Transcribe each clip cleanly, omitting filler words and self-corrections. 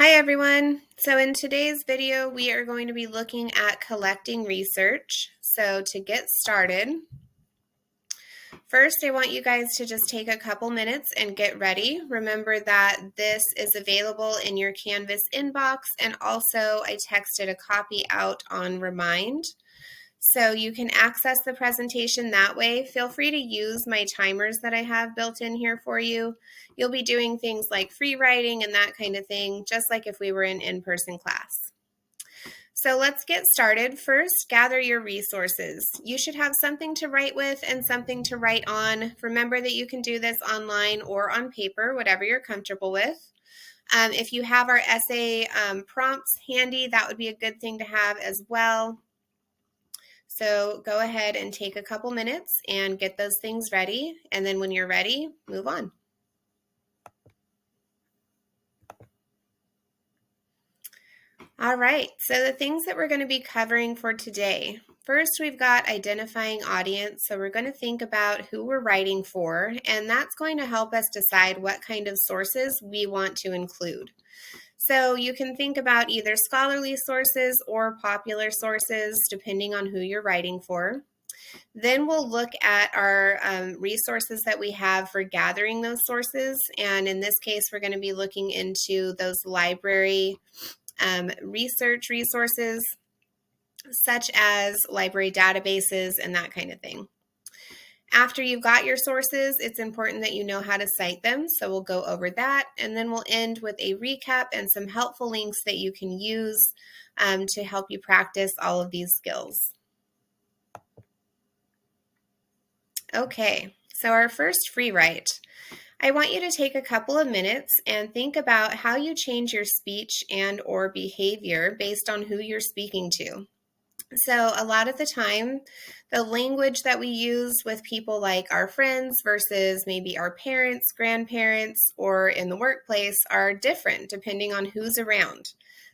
Hi everyone. So in today's video, we are going to be looking at collecting research. So to get started, first I want you guys to just take a couple minutes and get ready. Remember that this is available in your Canvas inbox, and also I texted a copy out on Remind. So you can access the presentation that way. Feel free to use my timers that I have built in here for you. You'll be doing things like free writing and that kind of thing, just like if we were in in-person class. So let's get started. First, gather your resources. You should have something to write with and something to write on. Remember that you can do this online or on paper, whatever you're comfortable with. If you have our essay prompts handy, that would be a good thing to have as well. So go ahead and take a couple minutes and get those things ready. And then when you're ready, move on. All right, so the things that we're going to be covering for today. First, we've got identifying audience. So we're going to think about who we're writing for, and that's going to help us decide what kind of sources we want to include. So you can think about either scholarly sources or popular sources, depending on who you're writing for. Then we'll look at our resources that we have for gathering those sources. And in this case, we're going to be looking into those library research resources, such as library databases and that kind of thing. After you've got your sources, it's important that you know how to cite them, so we'll go over that, and then we'll end with a recap and some helpful links that you can use to help you practice all of these skills. Okay, so our first free write. I want you to take a couple of minutes and think about how you change your speech and or behavior based on who you're speaking to. So a lot of the time, the language that we use with people like our friends versus maybe our parents, grandparents, or in the workplace are different depending on who's around.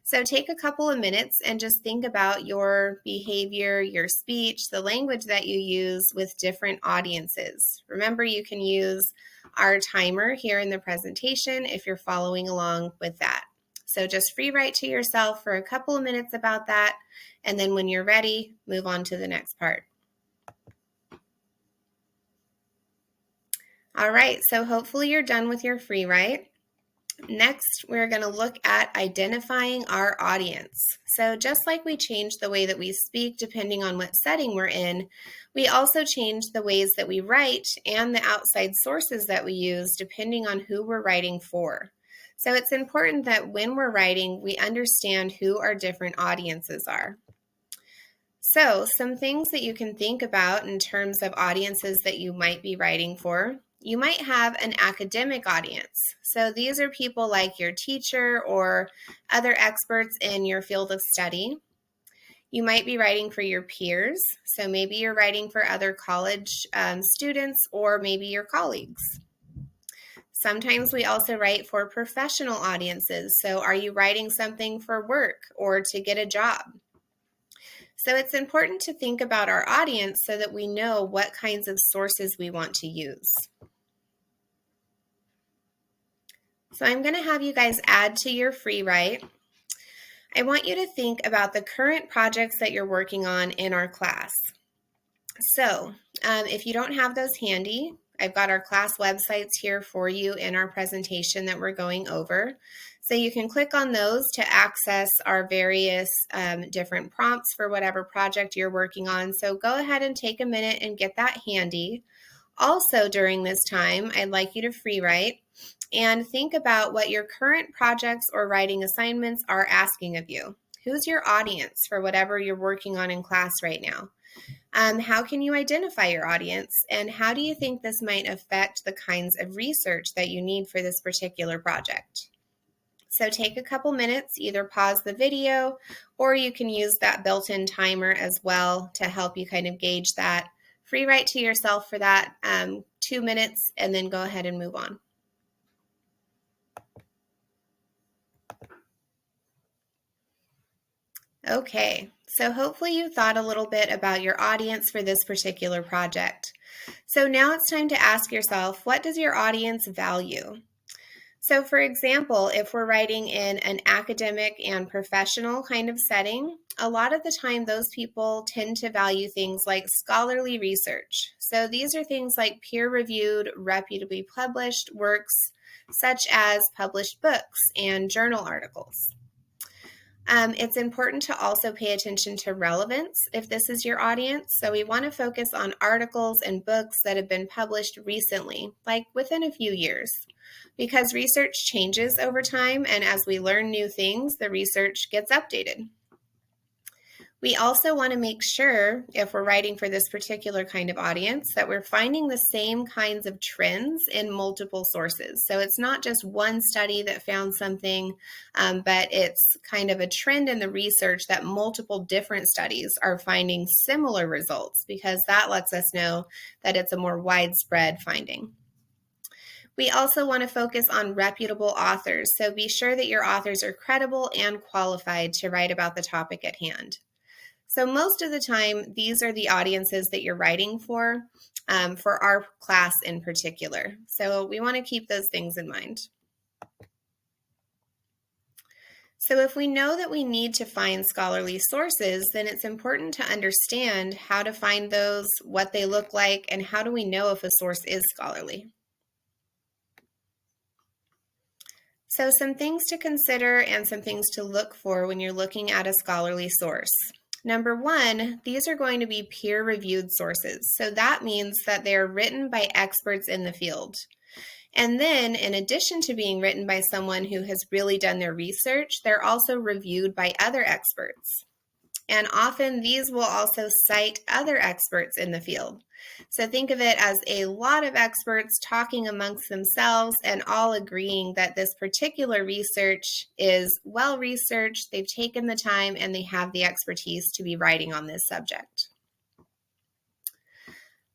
So take a couple of minutes and just think about your behavior, your speech, the language that you use with different audiences. Remember, you can use our timer here in the presentation if you're following along with that. So just free write to yourself for a couple of minutes about that, and then when you're ready, move on to the next part. All right, so hopefully you're done with your free write. Next, we're going to look at identifying our audience. So just like we change the way that we speak depending on what setting we're in, we also change the ways that we write and the outside sources that we use depending on who we're writing for. So it's important that when we're writing, we understand who our different audiences are. So some things that you can think about in terms of audiences that you might be writing for. You might have an academic audience. So these are people like your teacher or other experts in your field of study. You might be writing for your peers. So maybe you're writing for other college students or maybe your colleagues. Sometimes we also write for professional audiences. So are you writing something for work or to get a job? So it's important to think about our audience so that we know what kinds of sources we want to use. So I'm going to have you guys add to your free write. I want you to think about the current projects that you're working on in our class. So if you don't have those handy, I've got our class websites here for you in our presentation that we're going over. So you can click on those to access our various different prompts for whatever project you're working on. So go ahead and take a minute and get that handy. Also during this time, I'd like you to free write and think about what your current projects or writing assignments are asking of you. Who's your audience for whatever you're working on in class right now? How can you identify your audience, and how do you think this might affect the kinds of research that you need for this particular project? So take a couple minutes, either pause the video, or you can use that built-in timer as well to help you kind of gauge that. Free write to yourself for that 2 minutes, and then go ahead and move on. Okay, so hopefully you thought a little bit about your audience for this particular project. So now it's time to ask yourself, what does your audience value? So, for example, if we're writing in an academic and professional kind of setting, a lot of the time those people tend to value things like scholarly research. So, these are things like peer reviewed, reputably published works, such as published books and journal articles. It's important to also pay attention to relevance if this is your audience. So, we want to focus on articles and books that have been published recently, like within a few years, because research changes over time, and as we learn new things, the research gets updated. We also want to make sure, if we're writing for this particular kind of audience, that we're finding the same kinds of trends in multiple sources. So it's not just one study that found something, but it's kind of a trend in the research that multiple different studies are finding similar results, because that lets us know that it's a more widespread finding. We also want to focus on reputable authors, so be sure that your authors are credible and qualified to write about the topic at hand. So most of the time, these are the audiences that you're writing for our class in particular. So we want to keep those things in mind. So if we know that we need to find scholarly sources, then it's important to understand how to find those, what they look like, and how do we know if a source is scholarly. So some things to consider and some things to look for when you're looking at a scholarly source. Number one, these are going to be peer-reviewed sources. So that means that they're written by experts in the field. And then, in addition to being written by someone who has really done their research, they're also reviewed by other experts. And often these will also cite other experts in the field. So think of it as a lot of experts talking amongst themselves and all agreeing that this particular research is well researched, they've taken the time, and they have the expertise to be writing on this subject.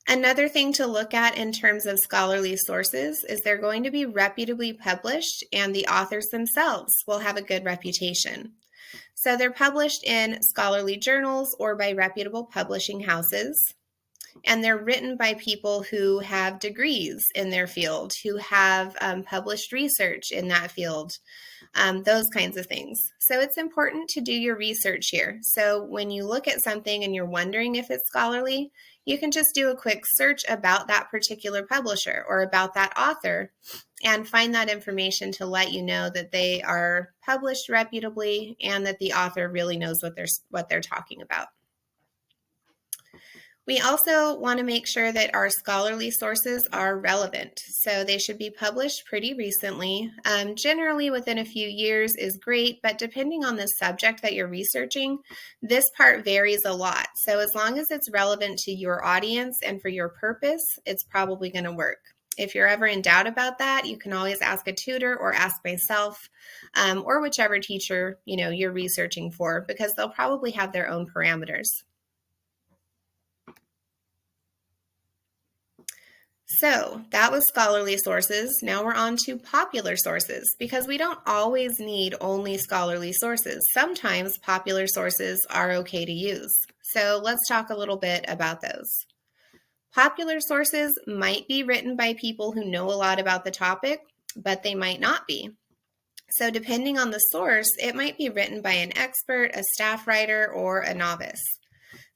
Another thing to look at in terms of scholarly sources is they're going to be reputably published, and the authors themselves will have a good reputation. So they're published in scholarly journals or by reputable publishing houses, and they're written by people who have degrees in their field, who have published research in that field, those kinds of things. So it's important to do your research here. So when you look at something and you're wondering if it's scholarly, you can just do a quick search about that particular publisher or about that author and find that information to let you know that they are published reputably and that the author really knows what they're talking about. We also want to make sure that our scholarly sources are relevant. So they should be published pretty recently. Generally within a few years is great, but depending on the subject that you're researching, this part varies a lot. So as long as it's relevant to your audience and for your purpose, it's probably going to work. If you're ever in doubt about that, you can always ask a tutor or ask myself or whichever teacher you're researching for, because they'll probably have their own parameters. So that was scholarly sources. Now we're on to popular sources, because we don't always need only scholarly sources. Sometimes popular sources are okay to use. So let's talk a little bit about those. Popular sources might be written by people who know a lot about the topic, but they might not be. So depending on the source, it might be written by an expert, a staff writer, or a novice.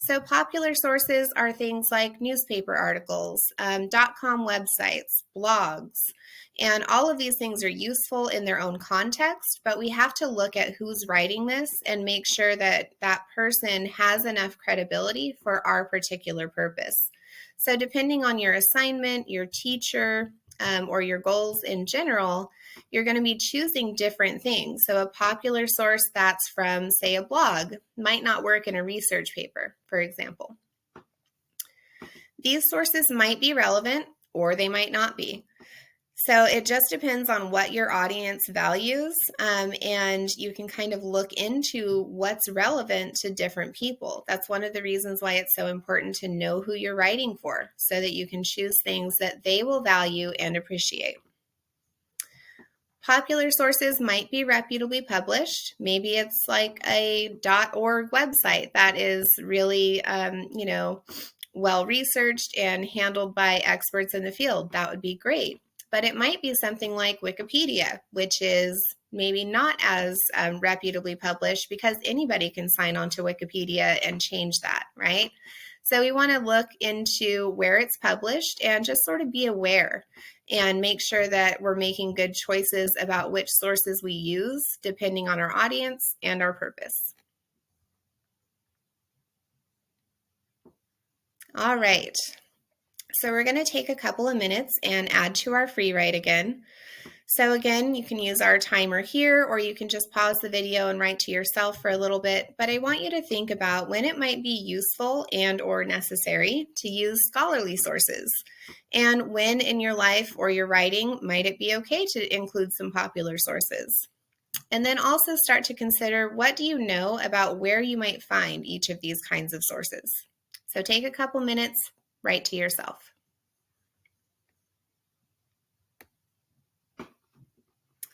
So popular sources are things like newspaper articles, .com websites, blogs, and all of these things are useful in their own context, but we have to look at who's writing this and make sure that that person has enough credibility for our particular purpose. So depending on your assignment, your teacher, or your goals in general, you're going to be choosing different things. So a popular source that's from, say, a blog might not work in a research paper, for example. These sources might be relevant or they might not be. So it just depends on what your audience values, and you can kind of look into what's relevant to different people. That's one of the reasons why it's so important to know who you're writing for, so that you can choose things that they will value and appreciate. Popular sources might be reputably published. Maybe it's like a .org website that is really, well researched and handled by experts in the field. That would be great. but it might be something like Wikipedia, which is maybe not as reputably published because anybody can sign on to Wikipedia and change that, right? So we want to look into where it's published and just sort of be aware and make sure that we're making good choices about which sources we use depending on our audience and our purpose. All right, so we're going to take a couple of minutes and add to our free write again. So again, you can use our timer here, or you can just pause the video and write to yourself for a little bit, but I want you to think about when it might be useful and or necessary to use scholarly sources, and when in your life or your writing might it be okay to include some popular sources. And then also start to consider, what do you know about where you might find each of these kinds of sources? So take a couple minutes, write to yourself.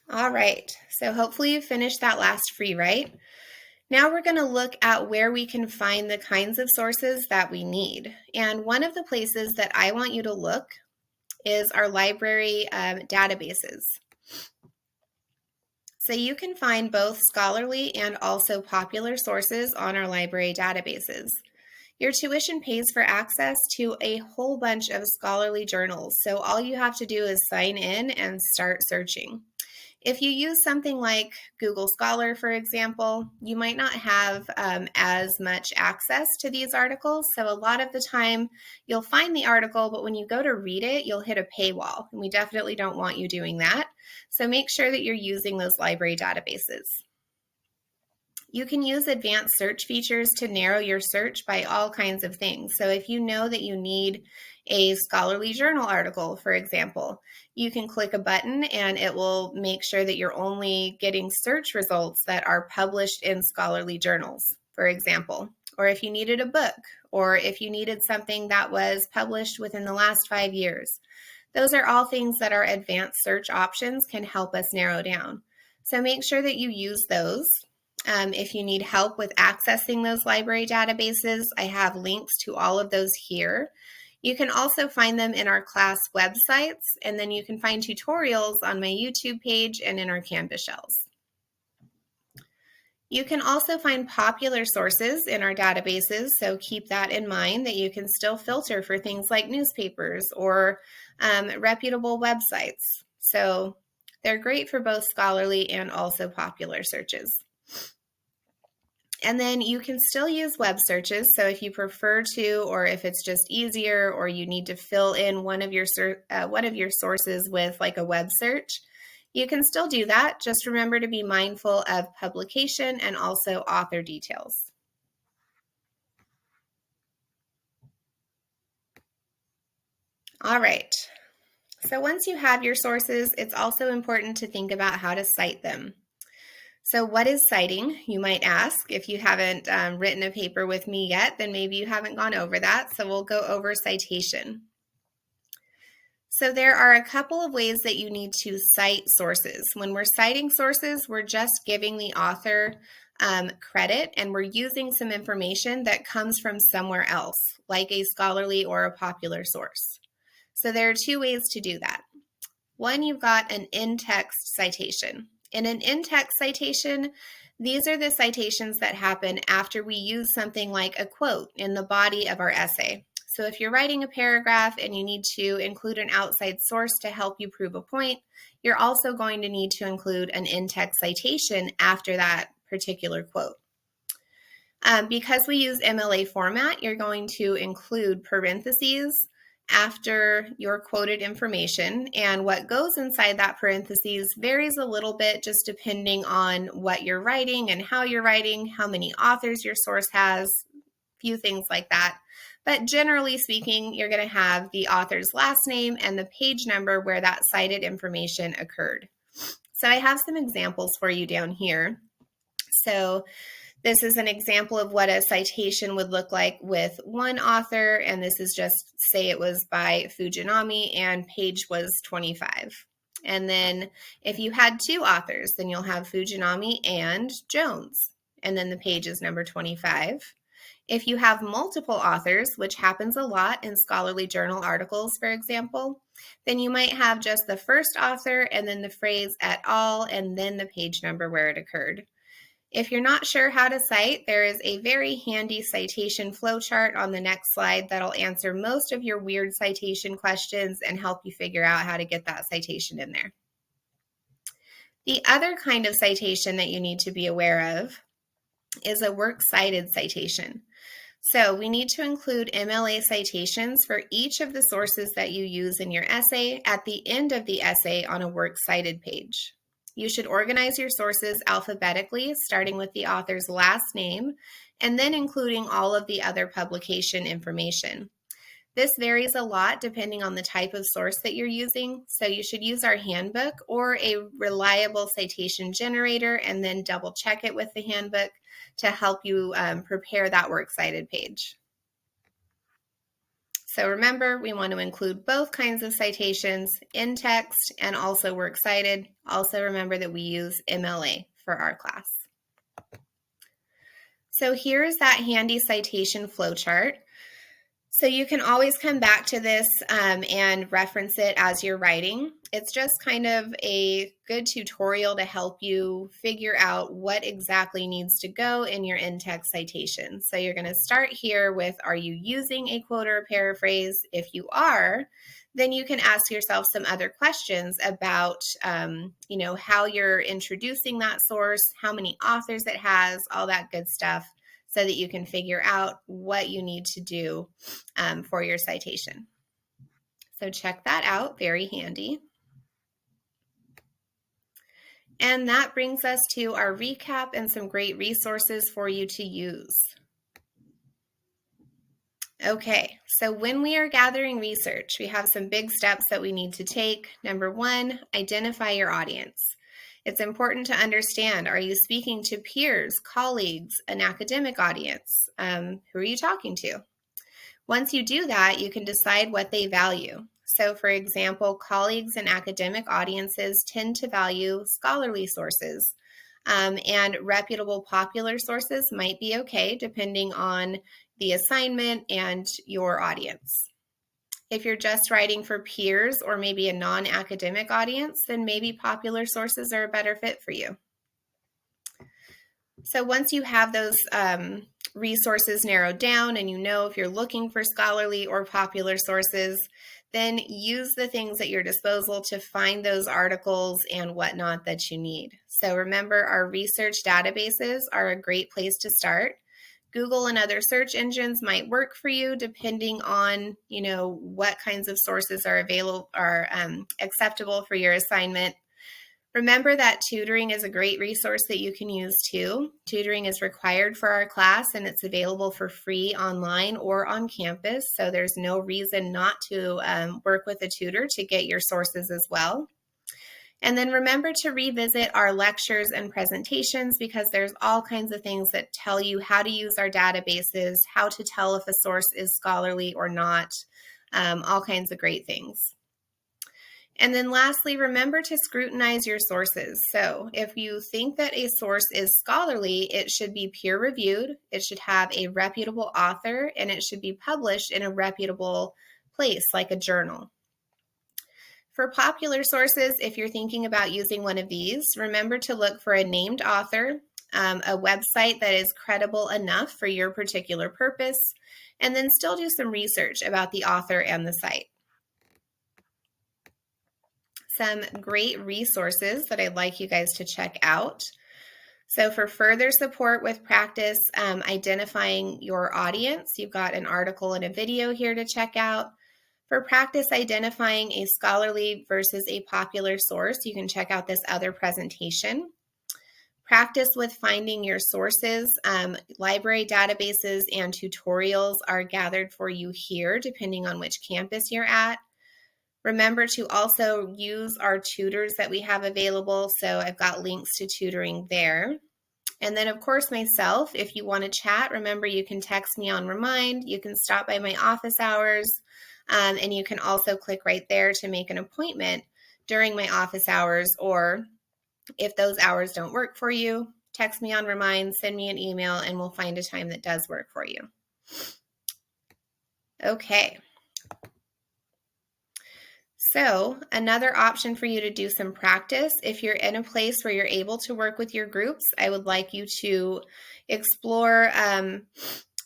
All right, so hopefully you finished that last free write. Now we're going to look at where we can find the kinds of sources that we need. And one of the places that I want you to look is our library databases. So you can find both scholarly and also popular sources on our library databases. Your tuition pays for access to a whole bunch of scholarly journals, so all you have to do is sign in and start searching. If you use something like Google Scholar, for example, you might not have as much access to these articles. So a lot of the time you'll find the article, but when you go to read it, you'll hit a paywall. And we definitely don't want you doing that. So make sure that you're using those library databases. You can use advanced search features to narrow your search by all kinds of things. So if you know that you need a scholarly journal article, for example, you can click a button and it will make sure that you're only getting search results that are published in scholarly journals, for example. Or if you needed a book, or if you needed something that was published within the last 5 years. Those are all things that our advanced search options can help us narrow down. So make sure that you use those. If you need help with accessing those library databases, I have links to all of those here. You can also find them in our class websites, and then you can find tutorials on my YouTube page and in our Canvas shells. You can also find popular sources in our databases, so keep that in mind, that you can still filter for things like newspapers or reputable websites. So they're great for both scholarly and also popular searches. And then you can still use web searches. So if you prefer to, or if it's just easier, or you need to fill in one of your sources with like a web search, you can still do that. Just remember to be mindful of publication and also author details. All right. So once you have your sources, it's also important to think about how to cite them. So what is citing, you might ask? If you haven't written a paper with me yet, then maybe you haven't gone over that. So we'll go over citation. So there are a couple of ways that you need to cite sources. When we're citing sources, we're just giving the author credit, and we're using some information that comes from somewhere else, like a scholarly or a popular source. So there are two ways to do that. One, you've got an in-text citation. In an in-text citation, these are the citations that happen after we use something like a quote in the body of our essay. So if you're writing a paragraph and you need to include an outside source to help you prove a point, you're also going to need to include an in-text citation after that particular quote. Because we use MLA format, you're going to include parentheses after your quoted information, and what goes inside that parentheses varies a little bit just depending on what you're writing and how you're writing, how many authors your source has, a few things like that. But generally speaking, you're going to have the author's last name and the page number where that cited information occurred. So I have some examples for you down here. So this is an example of what a citation would look like with one author, and this is just, say it was by Fujinami and page was 25. And then if you had two authors, then you'll have Fujinami and Jones, and then the page is number 25. If you have multiple authors, which happens a lot in scholarly journal articles, for example, then you might have just the first author and then the phrase et al. And then the page number where it occurred. If you're not sure how to cite, there is a very handy citation flowchart on the next slide that'll answer most of your weird citation questions and help you figure out how to get that citation in there. The other kind of citation that you need to be aware of is a works cited citation. So we need to include MLA citations for each of the sources that you use in your essay at the end of the essay on a works cited page. You should organize your sources alphabetically, starting with the author's last name, and then including all of the other publication information. This varies a lot depending on the type of source that you're using, so you should use our handbook or a reliable citation generator and then double check it with the handbook to help you prepare that works cited page. So remember, we want to include both kinds of citations, in text and also works cited. Also remember that we use MLA for our class. So here is that handy citation flowchart. So you can always come back to this and reference it as you're writing. It's just kind of a good tutorial to help you figure out what exactly needs to go in your in-text citation. So you're going to start here with, are you using a quote or a paraphrase? If you are, then you can ask yourself some other questions about, how you're introducing that source, how many authors it has, all that good stuff, so that you can figure out what you need to do for your citation. So check that out, very handy. And that brings us to our recap and some great resources for you to use. Okay, so when we are gathering research, we have some big steps that we need to take. Number one, identify your audience. It's important to understand, are you speaking to peers, colleagues, an academic audience? Who are you talking to? Once you do that, you can decide what they value. So for example, colleagues and academic audiences tend to value scholarly sources, and reputable popular sources might be okay depending on the assignment and your audience. If you're just writing for peers or maybe a non-academic audience, then maybe popular sources are a better fit for you. So once you have those resources narrowed down and you know if you're looking for scholarly or popular sources, then use the things at your disposal to find those articles and whatnot that you need. So remember, our research databases are a great place to start. Google and other search engines might work for you depending on, what kinds of sources are available or acceptable for your assignment. Remember that tutoring is a great resource that you can use too. Tutoring is required for our class and it's available for free online or on campus. So there's no reason not to work with a tutor to get your sources as well. And then remember to revisit our lectures and presentations because there's all kinds of things that tell you how to use our databases, how to tell if a source is scholarly or not, all kinds of great things. And then lastly, remember to scrutinize your sources. So if you think that a source is scholarly, it should be peer reviewed, it should have a reputable author, and it should be published in a reputable place like a journal. For popular sources, if you're thinking about using one of these, remember to look for a named author, a website that is credible enough for your particular purpose, and then still do some research about the author and the site. Some great resources that I'd like you guys to check out. So for further support with practice identifying your audience, you've got an article and a video here to check out. For practice identifying a scholarly versus a popular source, you can check out this other presentation. Practice with finding your sources. Library databases and tutorials are gathered for you here, depending on which campus you're at. Remember to also use our tutors that we have available. So I've got links to tutoring there. And then of course myself, if you want to chat, remember you can text me on Remind, you can stop by my office hours, and you can also click right there to make an appointment during my office hours, or if those hours don't work for you, text me on Remind, send me an email, and we'll find a time that does work for you. Okay. So another option for you to do some practice, if you're in a place where you're able to work with your groups, I would like you to explore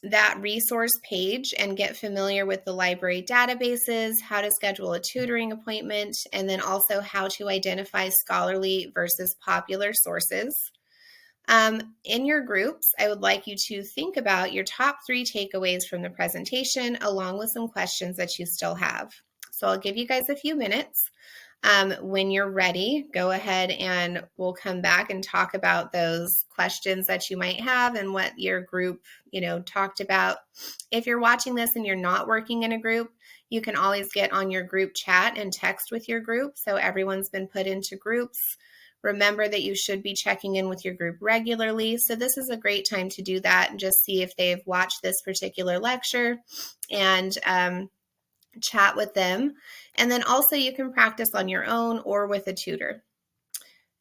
that resource page and get familiar with the library databases, how to schedule a tutoring appointment, and then also how to identify scholarly versus popular sources. In your groups, I would like you to think about your top 3 takeaways from the presentation, along with some questions that you still have. So I'll give you guys a few minutes. When you're ready, go ahead and we'll come back and talk about those questions that you might have and what your group, talked about. If you're watching this and you're not working in a group, you can always get on your group chat and text with your group. So everyone's been put into groups. Remember that you should be checking in with your group regularly. So this is a great time to do that and just see if they've watched this particular lecture and chat with them. And then also you can practice on your own or with a tutor.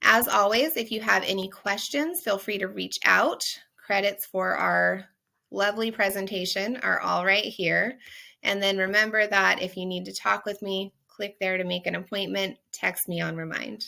As always, if you have any questions, feel free to reach out. Credits for our lovely presentation are all right here. And then remember that if you need to talk with me, click there to make an appointment. Text me on Remind.